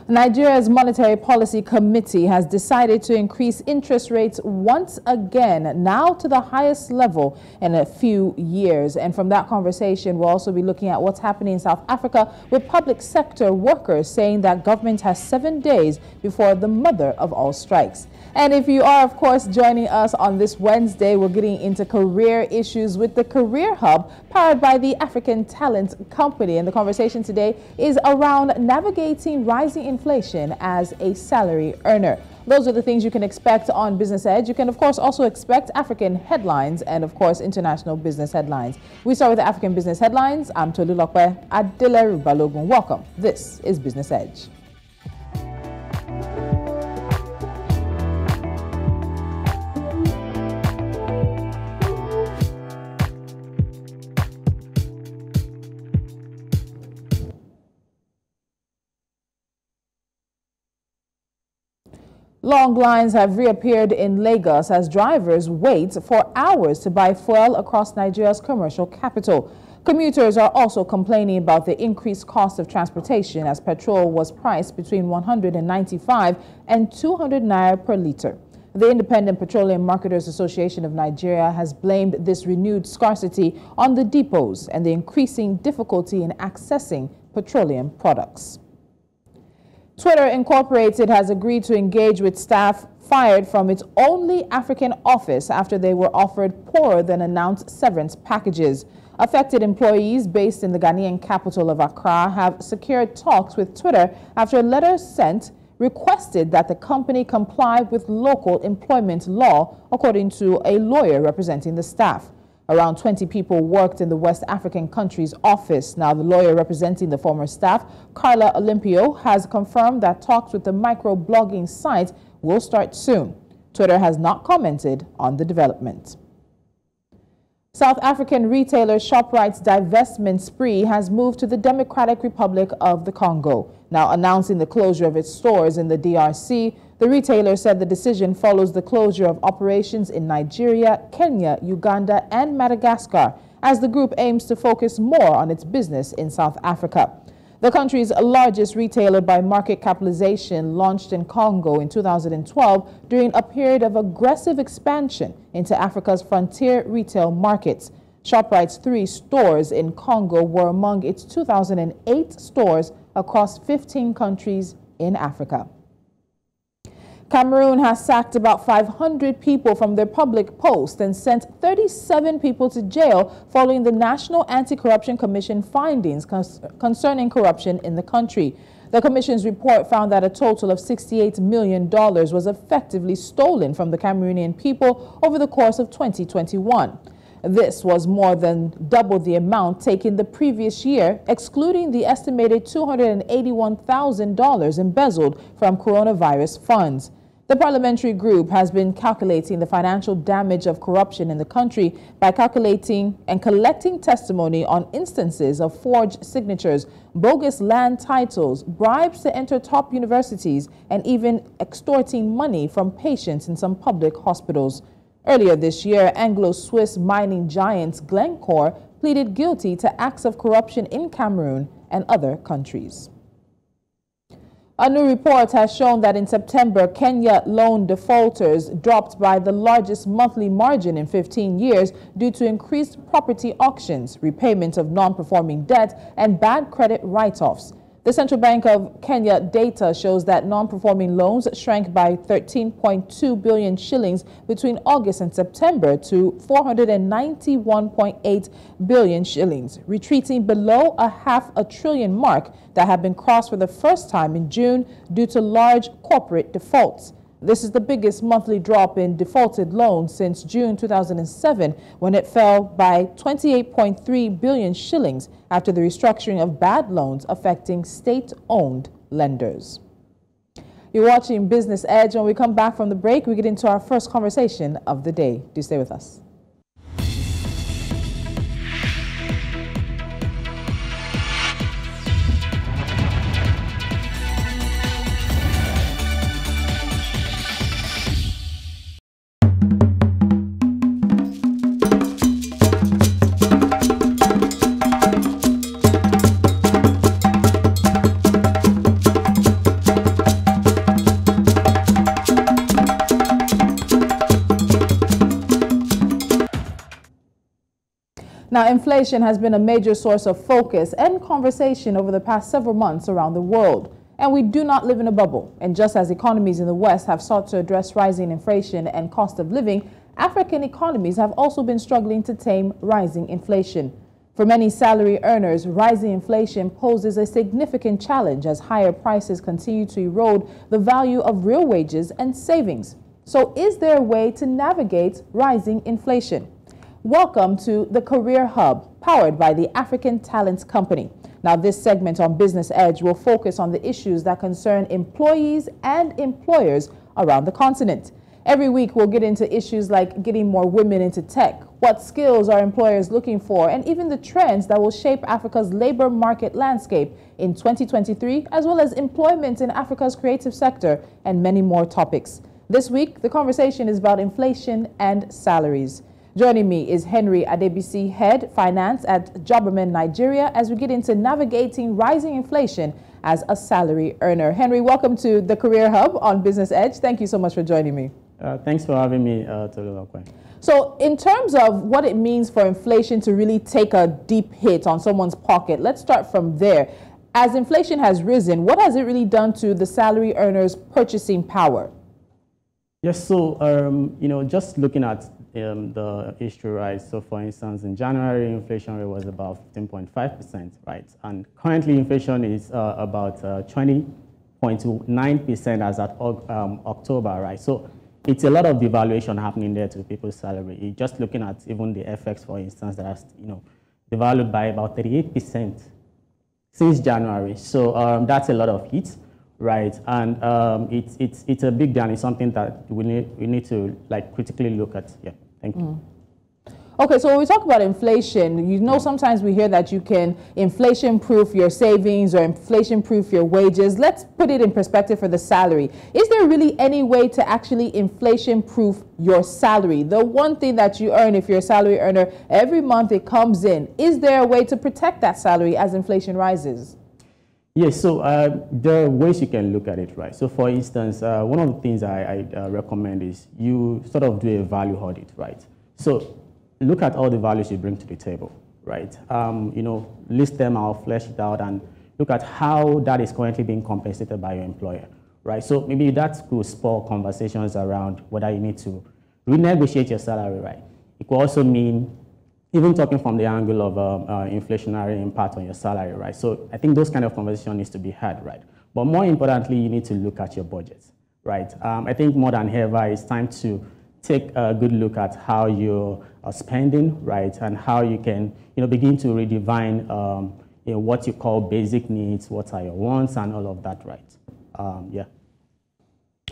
Nigeria's Monetary Policy Committee has decided to increase interest rates once again, now to the highest level in a few years. And from that conversation, we'll also be looking at what's happening in South Africa with public sector workers saying that government has 7 days before the mother of all strikes. And if you are, of course, joining us on this Wednesday, we're getting into career issues with the Career Hub powered by the African Talent Company. And the conversation today is around navigating rising inflation as a salary earner. Those are the things you can expect on Business Edge. You can, of course, also expect African headlines and, of course, international business headlines. We start with the African business headlines. I'm Tolulope Adeleru-Balogun. Welcome. This is Business Edge. Long lines have reappeared in Lagos as drivers wait for hours to buy fuel across Nigeria's commercial capital. Commuters are also complaining about the increased cost of transportation as petrol was priced between 195 and 200 naira per litre. The Independent Petroleum Marketers Association of Nigeria has blamed this renewed scarcity on the depots and the increasing difficulty in accessing petroleum products. Twitter Incorporated has agreed to engage with staff fired from its only African office after they were offered poorer than announced severance packages. Affected employees based in the Ghanaian capital of Accra have secured talks with Twitter after a letter sent requested that the company comply with local employment law, according to a lawyer representing the staff. Around 20 people worked in the West African country's office. Now, the lawyer representing the former staff, Carla Olympio, has confirmed that talks with the microblogging site will start soon. Twitter has not commented on the development. South African retailer ShopRite's divestment spree has moved to the Democratic Republic of the Congo. Now announcing the closure of its stores in the DRC, the retailer said the decision follows the closure of operations in Nigeria, Kenya, Uganda, and Madagascar, as the group aims to focus more on its business in South Africa. The country's largest retailer by market capitalization launched in Congo in 2012 during a period of aggressive expansion into Africa's frontier retail markets. ShopRite's 3 stores in Congo were among its 2008 stores across 15 countries in Africa. Cameroon has sacked about 500 people from their public posts and sent 37 people to jail following the National Anti-Corruption Commission findings concerning corruption in the country. The commission's report found that a total of $68 million was effectively stolen from the Cameroonian people over the course of 2021. This was more than double the amount taken the previous year, excluding the estimated $281,000 embezzled from coronavirus funds. The parliamentary group has been calculating the financial damage of corruption in the country by calculating and collecting testimony on instances of forged signatures, bogus land titles, bribes to enter top universities, and even extorting money from patients in some public hospitals. Earlier this year, Anglo-Swiss mining giants Glencore pleaded guilty to acts of corruption in Cameroon and other countries. A new report has shown that in September, Kenya loan defaulters dropped by the largest monthly margin in 15 years due to increased property auctions, repayment of non-performing debt, and bad credit write-offs. The Central Bank of Kenya data shows that non-performing loans shrank by 13.2 billion shillings between August and September to 491.8 billion shillings, retreating below a $500 billion mark that had been crossed for the first time in June due to large corporate defaults. This is the biggest monthly drop in defaulted loans since June 2007, when it fell by 28.3 billion shillings after the restructuring of bad loans affecting state-owned lenders. You're watching Business Edge. When we come back from the break, we get into our first conversation of the day. Do stay with us. Now, inflation has been a major source of focus and conversation over the past several months around the world. And we do not live in a bubble. And just as economies in the West have sought to address rising inflation and cost of living, African economies have also been struggling to tame rising inflation. For many salary earners, rising inflation poses a significant challenge as higher prices continue to erode the value of real wages and savings. So is there a way to navigate rising inflation? Welcome to the Career Hub, powered by the African Talent Company. Now, this segment on Business Edge will focus on the issues that concern employees and employers around the continent. Every week, we'll get into issues like getting more women into tech, what skills are employers looking for, and even the trends that will shape Africa's labor market landscape in 2023, as well as employment in Africa's creative sector, and many more topics. This week, the conversation is about inflation and salaries. Joining me is Henry Adebisi, Head Finance at Jobberman, Nigeria, as we get into navigating rising inflation as a salary earner. Henry, welcome to the Career Hub on Business Edge. Thank you so much for joining me. Thanks for having me, Tolulope. So in terms of what it means for inflation to really take a deep hit on someone's pocket, let's start from there. As inflation has risen, what has it really done to the salary earner's purchasing power? Yes, so, just looking at the issue, right? So, for instance, in January, inflation rate was about 15.5%, right? And currently, inflation is about 20.9% as at October, right? So, it's a lot of devaluation happening there to people's salary. Just looking at even the FX, for instance, that has, devalued by about 38% since January. So, that's a lot of hits. Right, and it's a big deal. It's something that we need to critically look at. Yeah, thank you. Okay, so when we talk about inflation, sometimes we hear that you can inflation-proof your savings or inflation-proof your wages. Let's put it in perspective for the salary. Is there really any way to actually inflation-proof your salary? The one thing that you earn, if you're a salary earner, every month it comes in. Is there a way to protect that salary as inflation rises? Yes, so there are ways you can look at it, right? So, for instance, one of the things I recommend is you sort of do a value audit, right? So, look at all the values you bring to the table, right? List them out, flesh it out, and look at how that is currently being compensated by your employer, right? So, maybe that could spur conversations around whether you need to renegotiate your salary, right? It could also mean even talking from the angle of inflationary impact on your salary, right? So I think those kind of conversations needs to be had, right? But more importantly, you need to look at your budget, right? I think more than ever, it's time to take a good look at how you're spending, right? And how you can, begin to redefine, what you call basic needs, what are your wants, and all of that, right? Yeah.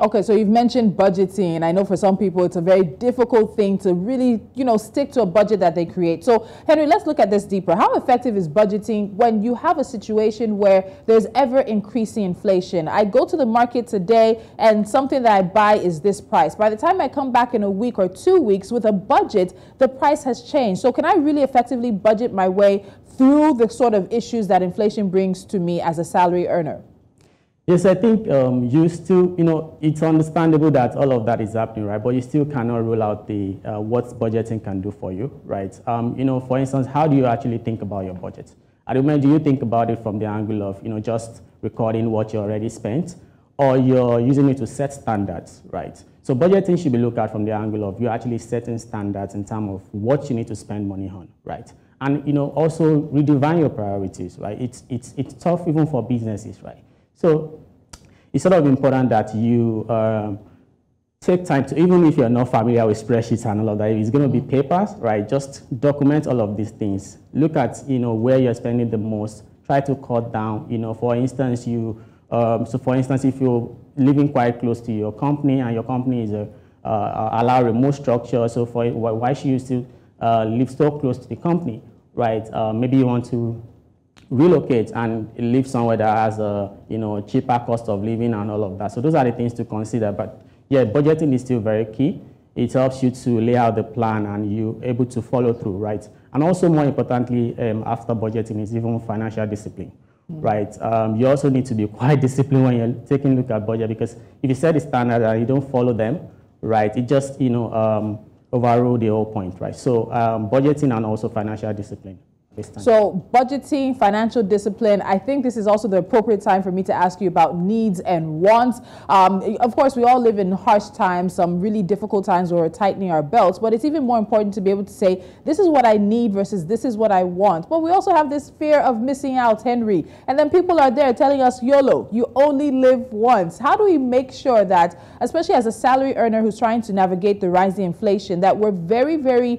Okay, so you've mentioned budgeting. I know for some people it's a very difficult thing to really, stick to a budget that they create. So, Henry, let's look at this deeper. How effective is budgeting when you have a situation where there's ever increasing inflation? I go to the market today and something that I buy is this price. By the time I come back in a week or 2 weeks with a budget, the price has changed. So can I really effectively budget my way through the sort of issues that inflation brings to me as a salary earner? Yes, I think you still, it's understandable that all of that is happening, right? But you still cannot rule out the what budgeting can do for you, right? For instance, how do you actually think about your budget? At the moment, do you think about it from the angle of, just recording what you already spent, or you're using it to set standards, right? So budgeting should be looked at from the angle of you actually setting standards in terms of what you need to spend money on, right? And, also redefine your priorities, right? It's tough even for businesses, right? So it's sort of important that you take time to, even if you're not familiar with spreadsheets and all of that, if it's going to be papers, right, just document all of these things. Look at, where you're spending the most. Try to cut down, for instance, if you're living quite close to your company and your company is allow remote structure, so why should you still live so close to the company, right? Maybe you want to relocate and live somewhere that has a cheaper cost of living and all of that. So those are the things to consider. But yeah, budgeting is still very key. It helps you to lay out the plan and you're able to follow through, right? And also more importantly, after budgeting is even financial discipline, right? You also need to be quite disciplined when you're taking a look at budget, because if you set the standard and you don't follow them, right, it just overrule the whole point, right? So budgeting and also financial discipline. So budgeting, financial discipline, I think this is also the appropriate time for me to ask you about needs and wants. Of course, we all live in harsh times, some really difficult times where we're tightening our belts, but it's even more important to be able to say, this is what I need versus this is what I want. But we also have this fear of missing out, Henry. And then people are there telling us, YOLO, you only live once. How do we make sure that, especially as a salary earner who's trying to navigate the rising inflation, that we're very, very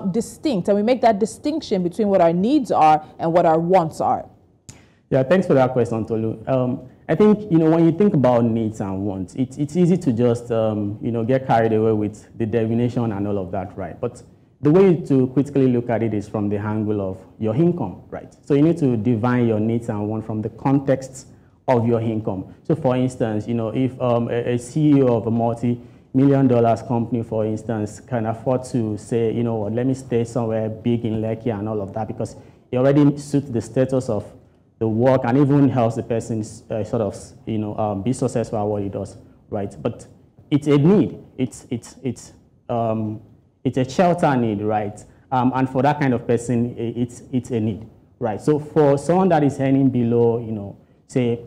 distinct, and we make that distinction between what our needs are and what our wants are? Yeah, thanks for that question, Tolu. I think, when you think about needs and wants, it's easy to just, get carried away with the definition and all of that, right? But the way to critically look at it is from the angle of your income, right? So you need to define your needs and wants from the context of your income. So for instance, if a CEO of a multi-million-dollar company, for instance, can afford to say, let me stay somewhere big in Lekki and all of that, because it already suits the status of the work and even helps the person be successful at what he does, right? But it's a need. It's a shelter need, right? And for that kind of person, it's a need, right? So for someone that is earning below, say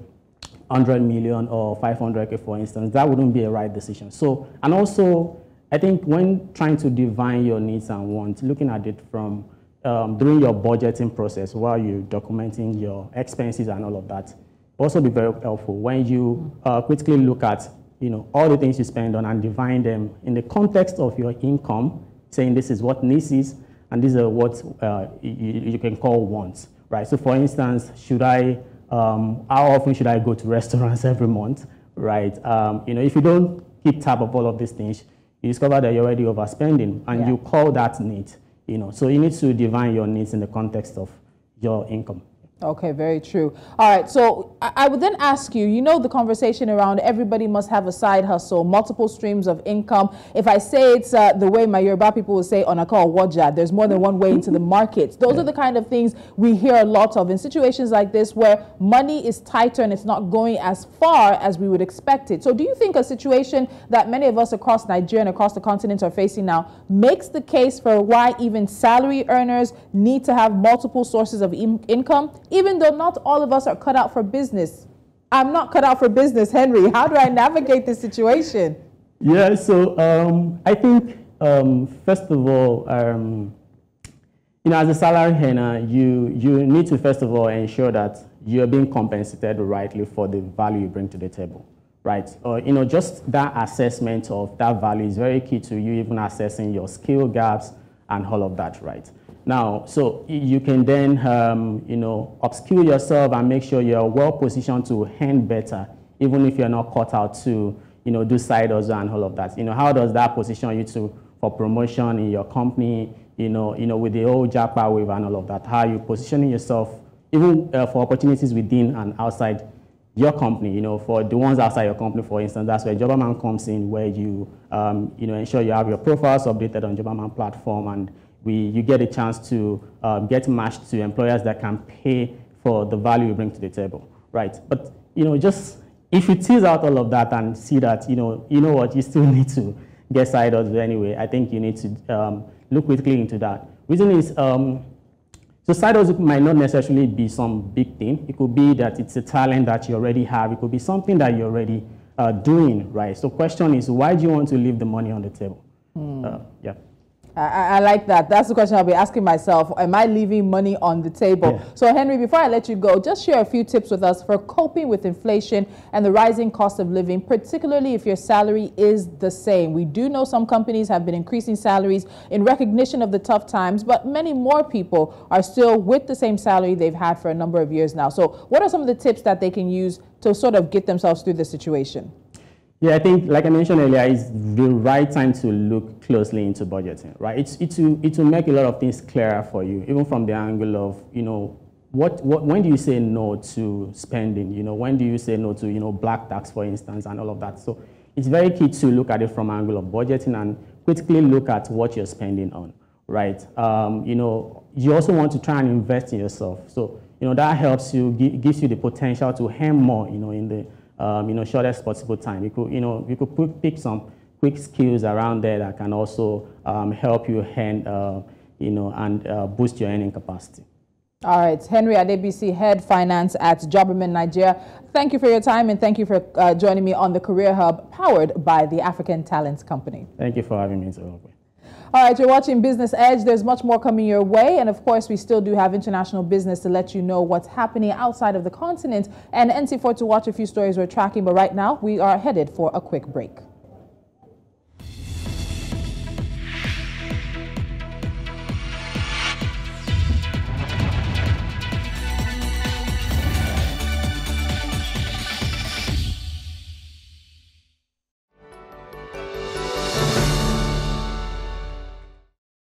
100 million or 500K, for instance, that wouldn't be a right decision. So, and also, I think when trying to define your needs and wants, looking at it from during your budgeting process while you're documenting your expenses and all of that, also be very helpful when you critically look at all the things you spend on and define them in the context of your income, saying this is what needs is and these are what you can call wants, right? So for instance, how often should I go to restaurants every month, right? If you don't keep tab of all of these things, you discover that you're already overspending, and you call that need. So you need to define your needs in the context of your income. Okay, very true. All right, so I would then ask you, the conversation around everybody must have a side hustle, multiple streams of income. If I say it's the way my Yoruba people will say, onaka waja, there's more than one way into the market. Those are the kind of things we hear a lot of in situations like this where money is tighter and it's not going as far as we would expect it. So do you think a situation that many of us across Nigeria and across the continent are facing now makes the case for why even salary earners need to have multiple sources of income? Even though not all of us are cut out for business. I'm not cut out for business, Henry. How do I navigate this situation? Yeah, so I think, first of all, as a salary earner, you need to, first of all, ensure that you're being compensated rightly for the value you bring to the table, right? Just that assessment of that value is very key to you even assessing your skill gaps and all of that, right? Now, so you can then, upskill yourself and make sure you're well positioned to earn better, even if you're not cut out to, do side hustle and all of that. How does that position you for promotion in your company, with the whole Japa wave and all of that? How are you positioning yourself, even for opportunities within and outside your company? For the ones outside your company, for instance, that's where Jobberman comes in, where you, ensure you have your profiles updated on Jobberman platform, and you get a chance to get matched to employers that can pay for the value you bring to the table, right? But, just if you tease out all of that and see that, what, you still need to get side hustle anyway, I think you need to look critically into that. Reason is, so side hustle might not necessarily be some big thing. It could be that it's a talent that you already have. It could be something that you're already doing, right? So question is, why do you want to leave the money on the table? Yeah. I like that. That's the question I'll be asking myself. Am I leaving money on the table? Yeah. So Henry, before I let you go, just share a few tips with us for coping with inflation and the rising cost of living, particularly if your salary is the same. We do know some companies have been increasing salaries in recognition of the tough times, but many more people are still with the same salary they've had for a number of years now. So what are some of the tips that they can use to sort of get themselves through the situation? Yeah, I think, like I mentioned earlier, it's the right time to look closely into budgeting, right? It will make a lot of things clearer for you, even from the angle of, when do you say no to spending? When do you say no to, black tax, for instance, and all of that? So it's very key to look at it from angle of budgeting and critically look at what you're spending on, right? You also want to try and invest in yourself. So, that helps you, gives you the potential to earn more, in the shortest possible time. You could pick some quick skills around there that can also help you and boost your earning capacity. All right, Henry Adebisi, Head Finance at Jobberman, Nigeria. Thank you for your time and thank you for joining me on the Career Hub, powered by the African Talents Company. Thank you for having me, Tolulope. All right, you're watching Business Edge. There's much more coming your way. And of course, we still do have international business to let you know what's happening outside of the continent. And NC4 to watch a few stories we're tracking. But right now, we are headed for a quick break.